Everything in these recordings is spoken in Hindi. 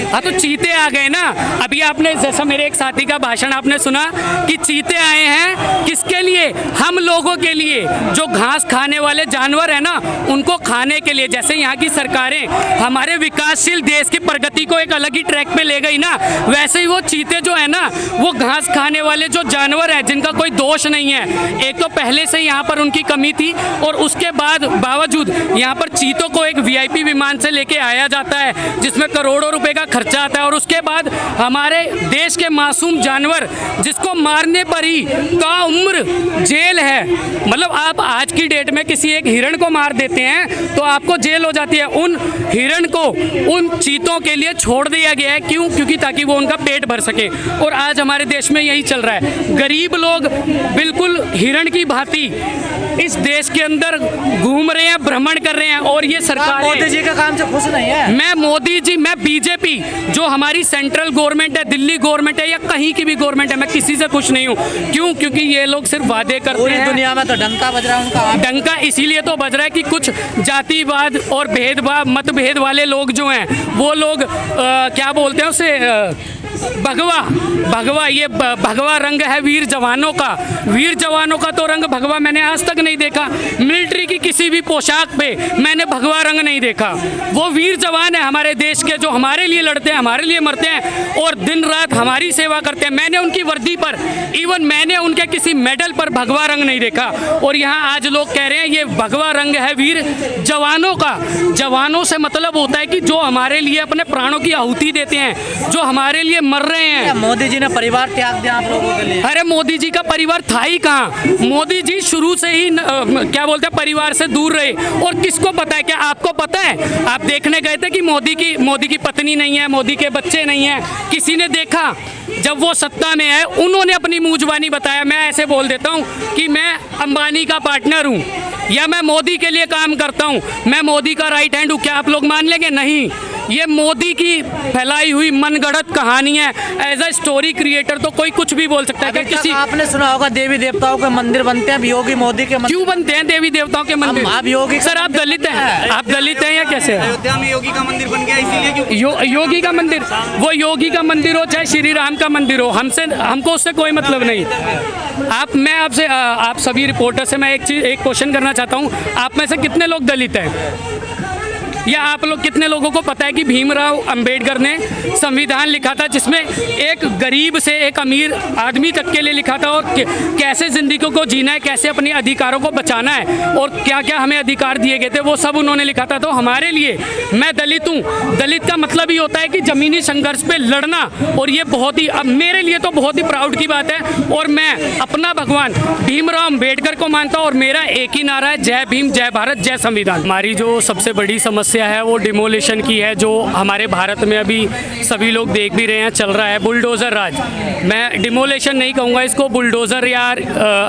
हाँ तो चीते आ गए ना। अभी आपने जैसा मेरे एक साथी का भाषण आपने सुना कि चीते आए हैं किसके लिए, हम लोगों के लिए, जो घास खाने वाले जानवर है ना उनको खाने के लिए। जैसे यहाँ की सरकारें हमारे विकासशील देश की प्रगति को एक अलग ही ट्रैक पे ले गई ना, वैसे ही वो चीते जो है ना वो घास खाने वाले जो जानवर हैं जिनका कोई दोष नहीं है। एक तो पहले से यहाँ पर उनकी कमी थी और उसके बाद बावजूद यहाँ पर चीतों को एक VIP विमान से लेके आया जाता है जिसमें करोड़ों रुपए का खर्चा आता है, और उसके बाद हमारे देश के मासूम जानवर जिसको मारने पर ही ताउम्र जेल है। मतलब आप आज की डेट में किसी एक हिरण को मार देते हैं तो आपको जेल हो जाती है। उन हिरण को उन चीतों के लिए छोड़ दिया गया है, क्यों? क्योंकि ताकि वो उनका पेट भर सके। और आज हमारे देश में यही चल रहा है, गरीब लोग बिल्कुल हिरण की भांति इस देश के अंदर घूम रहे हैं, भ्रमण कर रहे हैं। और ये सरकार मोदी जी का काम से खुश नहीं है। मैं मोदी जी, मैं BJP जो हमारी सेंट्रल गवर्नमेंट है, दिल्ली गवर्नमेंट है या कहीं की भी गवर्नमेंट है, मैं किसी से खुश नहीं हूँ। क्यों? क्योंकि ये लोग सिर्फ वादे करते हैं। पूरी दुनिया में तो डंका बज रहा है उनका। डंका इसीलिए तो बज रहा है कि कुछ जातिवाद और भेदभाव मतभेद वाले लोग जो हैं वो लोग क्या बोलते हैं उसे, भगवा। ये भगवा रंग है वीर जवानों का। वीर जवानों का तो रंग भगवा मैंने आज तक नहीं देखा। मिलिट्री की किसी भी पोशाक पे मैंने भगवा रंग नहीं देखा। वो वीर जवान है हमारे देश के, जो हमारे लिए लड़ते हैं, हमारे लिए मरते हैं और दिन रात हमारी सेवा करते हैं। मैंने उनकी वर्दी पर, इवन मैंने उनके किसी मेडल पर भगवा रंग नहीं देखा। और यहाँ आज लोग कह रहे हैं ये भगवा रंग है वीर जवानों का। जवानों से मतलब होता है कि जो हमारे लिए अपने प्राणों की आहुति देते हैं, जो हमारे लिए मर रहे हैं। मोदी जी ने परिवार त्याग दिया आप लोगों के लिए। अरे मोदी जी का परिवार था ही कहाँ? मोदी जी शुरू से ही क्या बोलते हैं, परिवार से दूर रहे। और किसको पता है? क्या आपको पता है? आप देखने गए थे कि मोदी की पत्नी नहीं है, मोदी के बच्चे नहीं है? किसी ने देखा? जब वो सत्ता में है उन्होंने अपनी मुंह जुबानी बताया। मैं ऐसे बोल देता हूँ कि मैं अंबानी का पार्टनर हूँ या मैं मोदी के लिए काम करता हूँ, मैं मोदी का राइट हैंड हूँ। क्या आप लोग मान लेंगे? नहीं। ये मोदी की फैलाई हुई मनगढ़ंत कहानी है। एज अ स्टोरी क्रिएटर तो कोई कुछ भी बोल सकता है। किसी आपने सुना होगा देवी देवताओं के मंदिर बनते हैं, योगी मोदी के मंदिर क्यों बनते हैं? देवी देवताओं के मंदिर? आप योगी सर आप दलित हैं? आप दलित हैं या कैसे? अयोध्या में योगी का मंदिर बन गया इसीलिए योगी का मंदिर, वो योगी का मंदिर हो चाहे श्री राम का मंदिर हो, हमको उससे कोई मतलब नहीं। मैं आपसे आप सभी रिपोर्टर से मैं एक क्वेश्चन करना चाहता हूँ। आप में से कितने लोग दलित हैं? या आप लोग कितने लोगों को पता है कि भीमराव अंबेडकर ने संविधान लिखा था जिसमें एक गरीब से एक अमीर आदमी तक के लिए लिखा था, और कैसे ज़िंदगी को जीना है, कैसे अपने अधिकारों को बचाना है और क्या क्या हमें अधिकार दिए गए थे, वो सब उन्होंने लिखा था। तो हमारे लिए, मैं दलित हूँ, दलित का मतलब ही होता है कि ज़मीनी संघर्ष पे लड़ना। और ये बहुत ही, अब मेरे लिए तो बहुत ही प्राउड की बात है। और मैं अपना भगवान भीमराव अंबेडकर को मानता हूँ और मेरा एक ही नारा है, जय भीम, जय भारत, जय संविधान। हमारी जो सबसे बड़ी समस्या है वो डिमोलिशन की है, जो हमारे भारत में अभी सभी लोग देख भी रहे हैं चल रहा है, बुलडोज़र राज। मैं डिमोलिशन नहीं कहूँगा इसको, बुलडोज़र या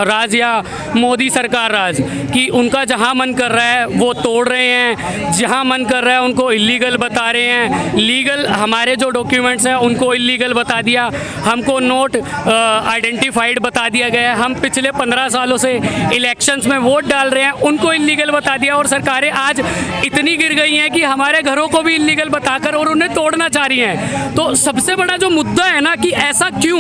राज या मोदी सरकार राज, कि उनका जहाँ मन कर रहा है वो तोड़ रहे हैं, जहाँ मन कर रहा है उनको इलीगल बता रहे हैं। लीगल हमारे जो डॉक्यूमेंट्स हैं उनको इलीगल बता दिया, हमको नोट आइडेंटिफाइड बता दिया गया है। हम पिछले 15 सालों से इलेक्शंस में वोट डाल रहे हैं, उनको इलीगल बता दिया। और सरकारें आज इतनी गिर गई हैं कि हमारे घरों को भी इलीगल बताकर और उन्हें तोड़ना चाह रही हैं। तो सबसे बड़ा जो मुद्दा है ना कि ऐसा क्यों?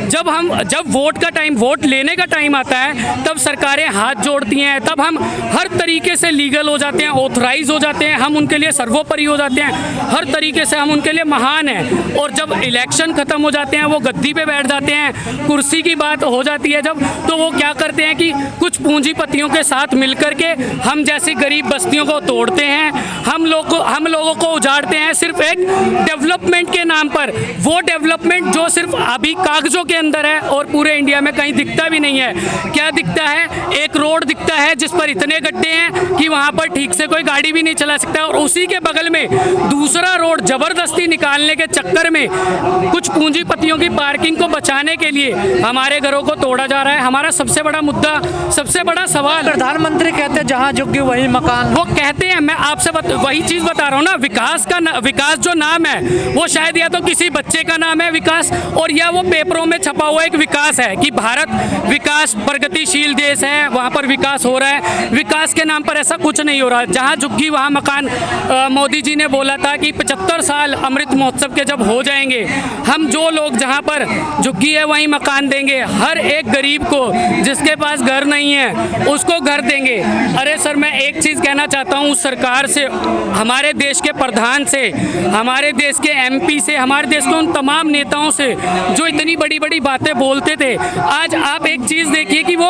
जब वोट का टाइम, वोट लेने का टाइम आता है तब सरकारें हाथ जोड़ती हैं, तब हम हर तरीके से लीगल हो जाते हैं, ऑथराइज हो जाते हैं, हम उनके लिए सर्वोपरि हो जाते हैं, हर तरीके से हम उनके लिए महान हैं। और जब इलेक्शन खत्म हो जाते हैं, वो गद्दी पे बैठ जाते हैं, कुर्सी की बात हो जाती है जब, तो वो क्या करते हैं कि कुछ पूंजीपतियों के साथ मिलकर के हम जैसी गरीब बस्तियों को तोड़ते हैं, हम लोगों को उजाड़ते हैं सिर्फ एक डेवलपमेंट के नाम पर। वो डेवलपमेंट जो सिर्फ अभी कागजों के अंदर है और पूरे इंडिया में कहीं दिखता भी नहीं है। क्या दिखता है? एक रोड दिखता है जिस पर इतने गड्ढे हैं कि वहां पर ठीक से कोई गाड़ी भी नहीं चला सकता, और उसी के बगल में दूसरा रोड जबरदस्ती निकालने के चक्कर में कुछ पूंजीपतियों की पार्किंग को बचाने के लिए हमारे घरों को तोड़ा जा रहा है। हमारा सबसे बड़ा मुद्दा, सबसे बड़ा सवाल, प्रधानमंत्री कहते हैं जहाँ झुक गई वही मकान। वो कहते हैं, मैं आपसे वही चीज़ बता रहा हूँ ना, विकास जो नाम है वो शायद या तो किसी बच्चे का नाम है विकास, और या वो पेपरों में छपा हुआ एक विकास है कि भारत विकास प्रगतिशील देश है, वहाँ पर विकास हो रहा है। विकास के नाम पर ऐसा कुछ नहीं हो रहा। जहाँ झुग्गी वहाँ मकान। मोदी जी ने बोला था कि 75 साल अमृत महोत्सव के जब हो जाएंगे, हम जो लोग जहाँ पर झुग्गी है वहीं मकान देंगे, हर एक गरीब को जिसके पास घर नहीं है उसको घर देंगे। अरे सर, मैं एक चीज़ कहना चाहता हूँ उस सरकार से, हमारे देश के प्रधान से, हमारे देश के MP से, हमारे देश के उन तमाम नेताओं से जो इतनी बड़ी बड़ी बातें बोलते थे, आज आप एक चीज़ देखिए कि वो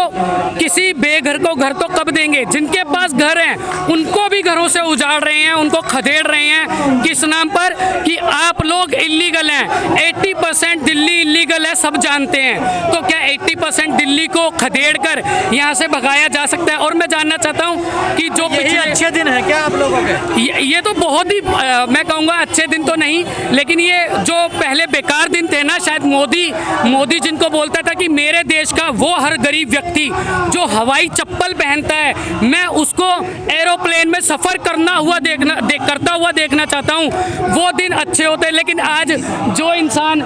किसी बेघर को घर तो कब देंगे, जिनके पास घर हैं उनको भी घरों से उजाड़ रहे हैं, उनको खदेड़ रहे हैं। किस नाम पर? कि आप लोग इलीगल हैं। 80% दिल्ली इलीगल है, सब जानते हैं। तो क्या 80% दिल्ली को खदेड़ कर यहाँ से भगाया जा सकता है? और मैं जानना चाहता हूँ कि जो यही अच्छे दिन है क्या आप लोगों के? ये तो बहुत ही मैं कहूँगा अच्छे दिन तो नहीं, लेकिन ये जो पहले बेकार दिन थे ना, शायद मोदी जिनको बोलता था कि मेरे देश का वो हर गरीब व्यक्ति जो हवाई चप्पल पहनता है, मैं उसको एरोप्लेन में सफ़र करता हुआ देखना चाहता हूँ, वो दिन अच्छे होते हैं। लेकिन आज जो इंसान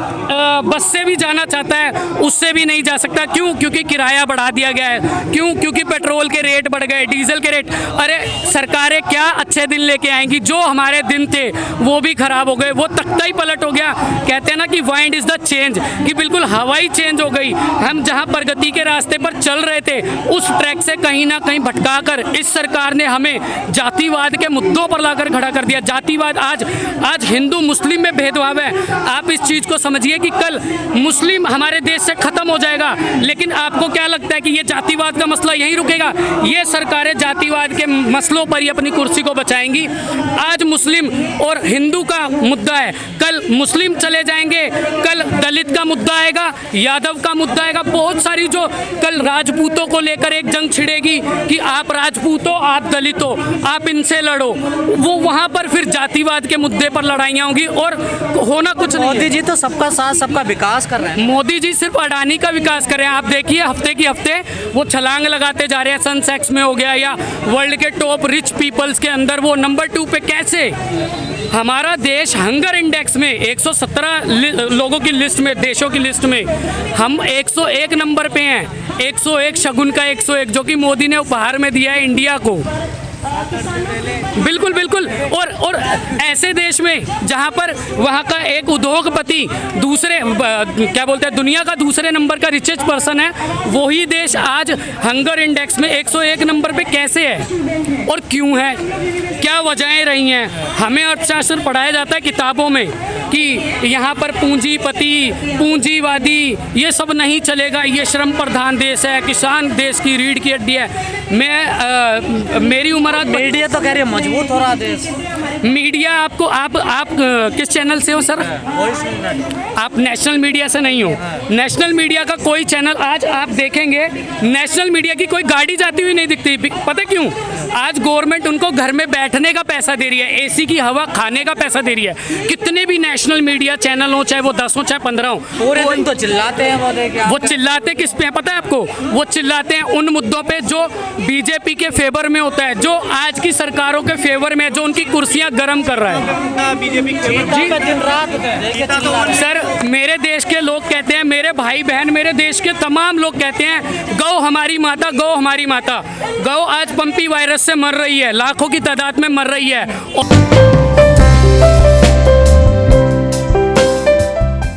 बस से भी जाना चाहता है उससे भी नहीं जा सकता। क्यों? क्योंकि किराया बढ़ा दिया गया है। क्यों? क्योंकि पेट्रोल के रेट बढ़ गए, डीजल के रेट। अरे सरकारें क्या अच्छे दिन लेके आएंगी? जो हमारे दिन थे वो भी खराब हो गए, वो तख्ता ही पलट हो गया। कहते हैं ना कि वाइंड इज द चेंज, कि बिल्कुल हवा ही चेंज हो गई। हम जहां प्रगति के रास्ते पर चल रहे थे उस ट्रैक से कहीं ना कहीं भटका कर इस सरकार ने हमें जातिवाद के मुद्दों पर लाकर खड़ा कर दिया। जातिवाद, आज हिंदू मुस्लिम में भेदभाव है। आप इस चीज़ को समझिए कि कल मुस्लिम हमारे देश से खत्म हो जाएगा। लेकिन आपको क्या लगता है कि ये जातिवाद का मसला यहीं रुकेगा? ये सरकारें जातिवाद के मसलों पर ही अपनी कुर्सी को बचाएंगी। आज मुस्लिम और हिंदू का मुद्दा है, कल मुस्लिम चले जाएंगे, कल दलित का मुद्दा आएगा, यादव का मुद्दा आएगा। बहुत सारी जो कल राजपूतों को लेकर एक जंग छिड़ेगी कि आप राजपूत हो, आप दलित हो, आप इनसे लड़ो, वो वहाँ पर फिर जातिवाद के मुद्दे पर लड़ाइयाँ होंगी और होना कुछ नहीं है। मोदी जी तो सबका साथ सबका विकास कर रहे हैं। मोदी जी सिर्फ अडानी का विकास कर रहे हैं। आप देखिए हफ्ते की हफ्ते वो छलांग लगाते जा रहे हैं, सनसेक्स में हो गया या वर्ल्ड के टॉप रिच पीपल्स के अंदर वो नंबर 2 पे। कैसे? हमारा देश हंगर इंडेक्स में 117 लोगों की लिस्ट में, देशों की लिस्ट में हम 101 नंबर पे हैं। 101 शगुन का 101 जो कि मोदी ने उपहार में दिया है इंडिया को। बिल्कुल बिल्कुल। और ऐसे देश में जहां पर वहां का एक उद्योगपति दूसरे क्या बोलते हैं, दुनिया का दूसरे नंबर का रिचेस्ट पर्सन है, वही देश आज हंगर इंडेक्स में 101 नंबर पे कैसे है? और क्यों है? क्या वजहें रही हैं? हमें अर्थशास्त्र पढ़ाया जाता है किताबों में कि यहाँ पर पूंजीपति, पूंजीवादी, ये सब नहीं चलेगा, ये श्रम प्रधान देश है, किसान देश की रीढ़ की हड्डी है। मेरी उम्र, मीडिया तो कह रही है मजबूत हो रहा देश। मीडिया आपको आप किस चैनल से हो सर? आप नेशनल मीडिया से नहीं हो। नेशनल मीडिया का कोई चैनल आज आप देखेंगे, नेशनल मीडिया की कोई गाड़ी जाती हुई नहीं दिखती। पता क्यों? आज गवर्नमेंट उनको घर में बैठने का पैसा दे रही है, एसी की हवा खाने का पैसा दे रही है। कितने भी नेशनल मीडिया चैनल हो, चाहे वो 10 हो चाहे 15 हो, पूरे दिन तो चिल्लाते हैं। वो चिल्लाते किस पे है पता है आपको? वो चिल्लाते हैं उन मुद्दों पे जो बीजेपी के फेवर में होता है, जो आज की सरकारों के फेवर में, जो उनकी कुर्सियां गर्म कर रहा है। बीजेपी दिन रात सर, मेरे देश के लोग कहते हैं, मेरे भाई बहन, मेरे देश के तमाम लोग कहते हैं गौ हमारी माता, गौ हमारी माता। गौ आज पंपी वायरस से मर रही है, लाखों की तादाद में मर रही है।